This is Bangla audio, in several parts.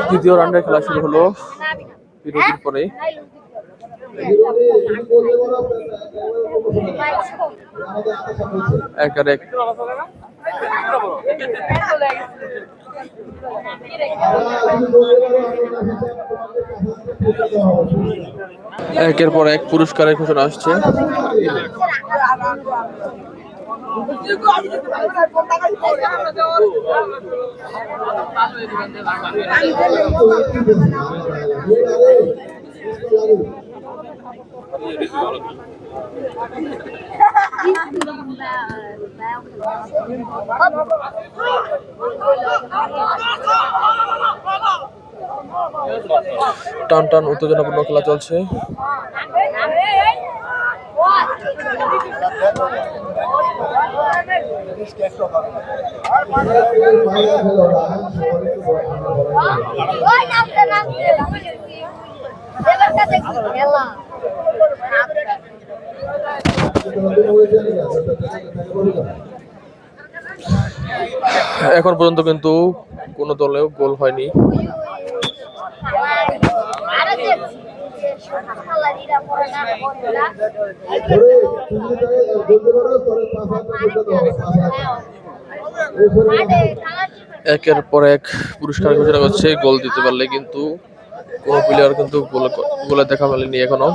দ্বিতীয় রাউন্ডের খেলা শুরু হলো বিরতির পরে। একের এক একের পর এক পুরস্কারের ঘোষণা আসছে। টান টান উত্তেজনাপূর্ণ খেলা চলছে। এখন পর্যন্ত কিন্তু কোন দলেও গোল হয়নি। একের পর এক পুরস্কার ঘোষণা করছে। গোল দিতে পারলে কিন্তু কোন প্লেয়ার কিন্তু গোলে দেখা মেলেনি এখনো।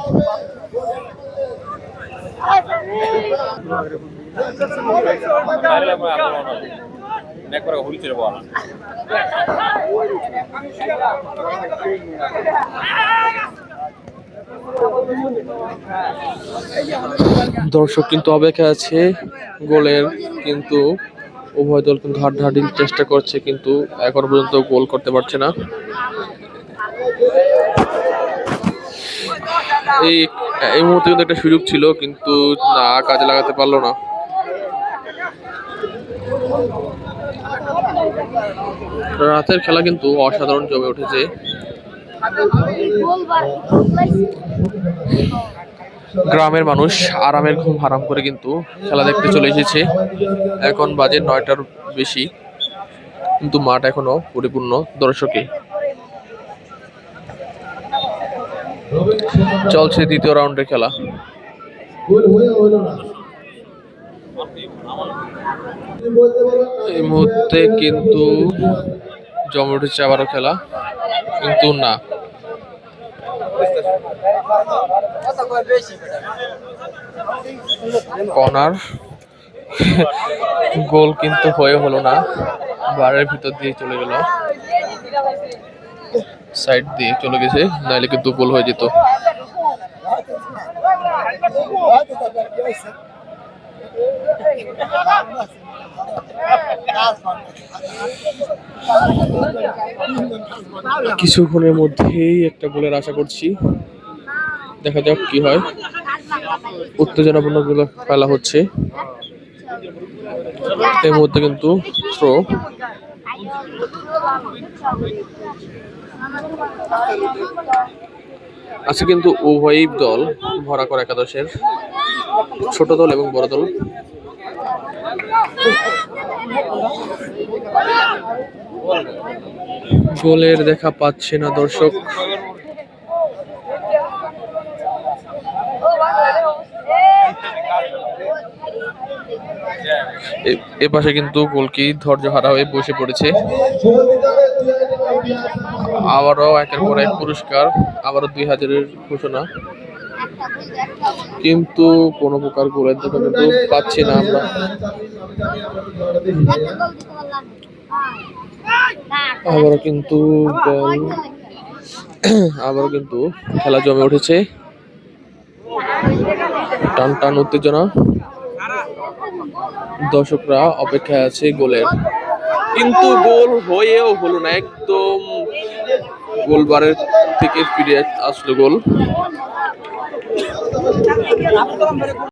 দর্শক কিন্তু অপেক্ষা আছে গোলের, কিন্তু উভয় দল কিন্তু হাড্ডাহাড্ডি চেষ্টা করছে, কিন্তু এখন পর্যন্ত গোল করতে পারছে না। এই মুহূর্তে কিন্তু একটা সুযোগ ছিল, কিন্তু না, কাজে লাগাতে পারলো না। রাতের খেলা কিন্তু অসাধারণ জমে উঠেছে। গ্রামের মানুষ আরামের ঘুম হারাম করে কিন্তু খেলা দেখতে চলে এসেছে। এখন বাজে 9টার বেশি, কিন্তু মাঠ এখনো পরিপূর্ণ দর্শকে। চলছে দ্বিতীয় রাউন্ডের খেলা। এই মুহূর্তে কিন্তু জমে উঠেছে আবারও খেলা, কিন্তু না, কর্নার গোল কিন্তু হয়ে হলো না, বারের ভিতর দিয়ে চলে গেল, সাইড দিয়ে চলে গেছে, নাইলে কিন্তু গোল হয়ে যেত। কিছুক্ষণের মধ্যেই একটা গোলের আশা করছি, দেখা যাক কি হয়। উত্তেজনাপূর্ণ খেলা হচ্ছে। এই মুহূর্তে কিন্তু থ্রো। আজকে কিন্তু উভয় দল ভরা করা একাদশের, ছোট দল এবং বড় দল। গোলের দেখা পাচ্ছে না দর্শক। এ পাশে কিন্তু গোলকি ধৈর্য হারা হয়ে বসে পড়েছে। আবারও একের পর এক পুরস্কার, আবারও 2000-এর ঘোষণা, কিন্তু কোন প্রকার গোলের দেখা কিন্তু পাচ্ছি না আমরা। আবারও কিন্তু গোল, আবারও কিন্তু খেলা জমে উঠেছে। টান টান উত্তেজনা, দর্শকরা অপেক্ষায় আছে গোলের, কিন্তু গোল হয়েও হলো না। একদম গোলবারের থেকে ফিরে আসলো গোল।